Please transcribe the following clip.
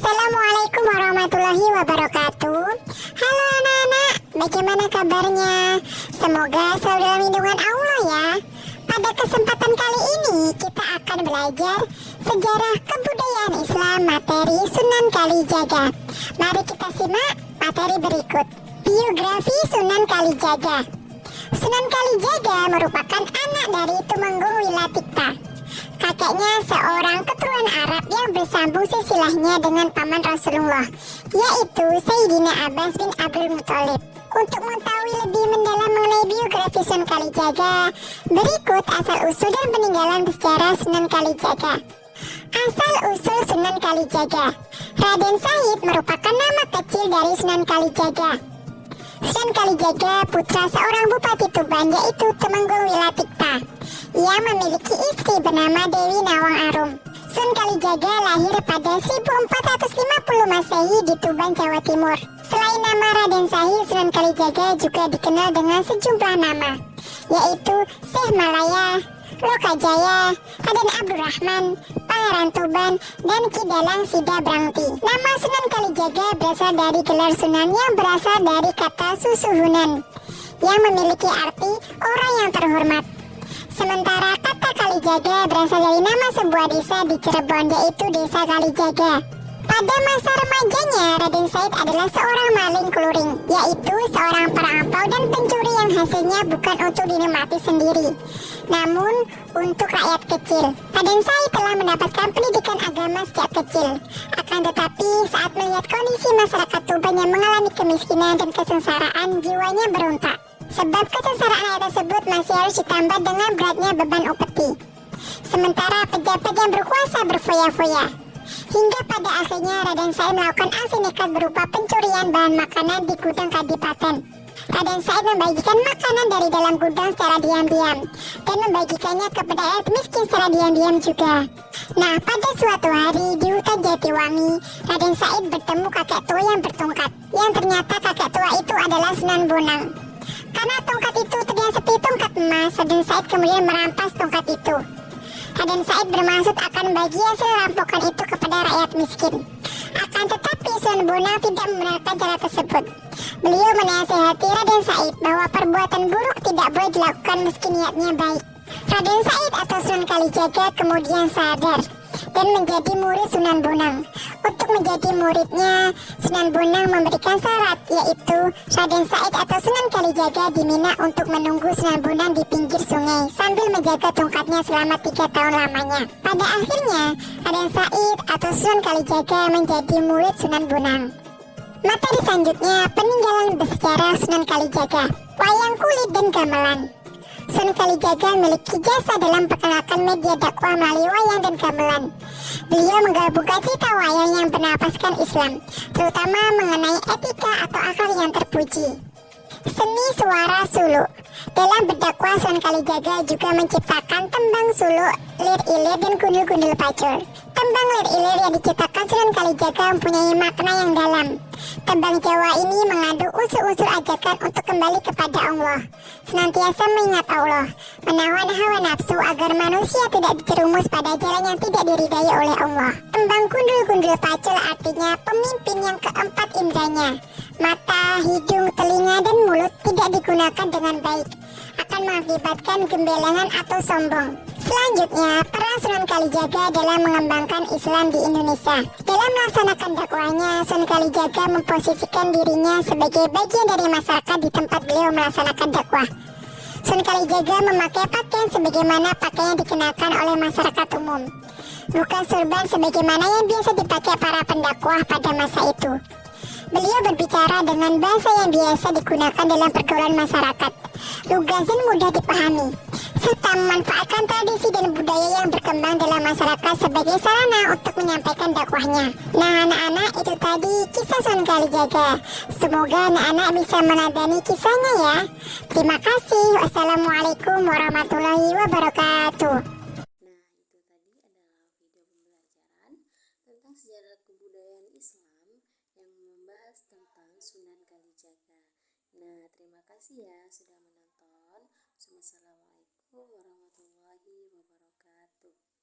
Assalamualaikum warahmatullahi wabarakatuh. Halo anak-anak, bagaimana kabarnya? Semoga selalu dalam lindungan Allah ya. Pada kesempatan kali ini kita akan belajar sejarah kebudayaan Islam materi Sunan Kalijaga. Mari kita simak materi berikut. Biografi Sunan Kalijaga. Sunan Kalijaga merupakan anak dari Tumenggung Wilatikta. Kakeknya seorang keturunan Arab yang bersambung silsilahnya dengan paman Rasulullah, yaitu Sayyidina Abbas bin Abdul Muthalib. Untuk mengetahui lebih mendalam mengenai biografi Sunan Kalijaga, berikut asal-usul dan peninggalan bersejarah Sunan Kalijaga. Asal-usul Sunan Kalijaga. Raden Said merupakan nama kecil dari Sunan Kalijaga. Sunan Kalijaga putra seorang bupati Tuban, yaitu Tumenggung Wilatikta. Ia memiliki istri bernama Dewi Nawang Arum. Sunan Kalijaga lahir pada 1450 Masehi di Tuban, Jawa Timur. Selain nama Raden Said, Sunan Kalijaga juga dikenal dengan sejumlah nama, yaitu Syekh Malaya, Lokajaya, Raden Abdurrahman, Pangeran Tuban, dan Ki Dalang Sida Brangti. Nama Sunan Kalijaga berasal dari gelar Sunan yang berasal dari kata Susuhunan, yang memiliki arti orang yang terhormat. Sementara kata Kalijaga berasal dari nama sebuah desa di Cirebon, yaitu Desa Kalijaga. Pada masa remajanya, Raden Said adalah seorang maling keluring, yaitu seorang perampau dan pencuri yang hasilnya bukan untuk dinikmati sendiri, namun untuk rakyat kecil. Raden Said telah mendapatkan pendidikan agama sejak kecil. Akan tetapi, saat melihat kondisi masyarakat Tuban yang mengalami kemiskinan dan kesengsaraan, jiwanya berontak. Sebab kesengsaraan rakyat tersebut masih harus ditambah dengan beratnya beban upeti. Sementara pejabat yang berkuasa berfoya-foya. Hingga pada akhirnya Raden Said melakukan aksi nekat berupa pencurian bahan makanan di gudang Kadipaten. Raden Said membagikan makanan dari dalam gudang secara diam-diam dan membagikannya kepada rakyat miskin secara diam-diam juga. Nah, pada suatu hari di hutan Jatiwangi, Raden Said bertemu kakek tua yang bertongkat, yang ternyata kakek tua itu adalah Sunan Bonang. Karena tongkat itu terlihat seperti tongkat emas, Raden Said kemudian merampas tongkat itu. Raden Said bermaksud akan membagi hasil rampokan itu kepada rakyat miskin. Akan tetapi Sunan Bonang tidak membenarkan cara tersebut. Beliau menasihati Raden Said bahwa perbuatan buruk tidak boleh dilakukan meski niatnya baik. Raden Said atau Sunan Kalijaga kemudian sadar dan menjadi murid Sunan Bonang. Untuk menjadi muridnya, Sunan Bonang memberikan syarat, yaitu Raden Said atau Sunan Kalijaga diminta untuk menunggu Sunan Bonang di pinggir sungai sambil menjaga tongkatnya selama 3 tahun lamanya. Pada akhirnya, Raden Said atau Sunan Kalijaga menjadi murid Sunan Bonang. Materi selanjutnya, peninggalan bersejarah Sunan Kalijaga, wayang kulit dan gamelan. Sunan Kalijaga memiliki jasa dalam perkenalkan media dakwah melalui wayang dan gamelan. Beliau menggabungkan cerita wayang yang bernapaskan Islam, terutama mengenai etika atau akhlak yang terpuji. Seni suara suluk. Dalam berdakwah, Sunan Kalijaga juga menciptakan tembang suluk, lir-ilir, dan gundul-gundul pacul. Tembang lir-ilir yang diciptakan Sunan Kalijaga mempunyai makna yang dalam. Tembang Jawa ini mengandung unsur-unsur ajakan untuk kembali kepada Allah, senantiasa mengingat Allah, menawan hawa nafsu agar manusia tidak dijerumus pada jalan yang tidak diridai oleh Allah. Tembang gundul-gundul pacul artinya pemimpin yang keempat indranya, mata, hidung, telinga, dan mulut tidak digunakan dengan baik, akan mengakibatkan gembelengan atau sombong. Selanjutnya, peran Sunan Kalijaga dalam mengembangkan Islam di Indonesia. Dalam melaksanakan dakwahnya, Sunan Kalijaga memposisikan dirinya sebagai bagian dari masyarakat di tempat beliau melaksanakan dakwah. Sunan Kalijaga memakai pakaian sebagaimana pakaian yang dikenakan oleh masyarakat umum, bukan surban sebagaimana yang biasa dipakai para pendakwah pada masa itu. Beliau berbicara dengan bahasa yang biasa digunakan dalam pergaulan masyarakat, lugas dan mudah dipahami, serta memanfaatkan tradisi dan budaya yang berkembang dalam masyarakat sebagai sarana untuk menyampaikan dakwahnya. Nah anak-anak, itu tadi kisah Sunan Kalijaga. Semoga anak-anak bisa meneladani kisahnya ya. Terima kasih. Wassalamualaikum warahmatullahi wabarakatuh. Nah, itu tadi adalah video pembelajaran tentang sejarah kebudayaan Islam yang membahas tentang Sunan Kalijaga. Nah, terima kasih ya sudah menonton. Wassalamualaikum warahmatullahi wabarakatuh.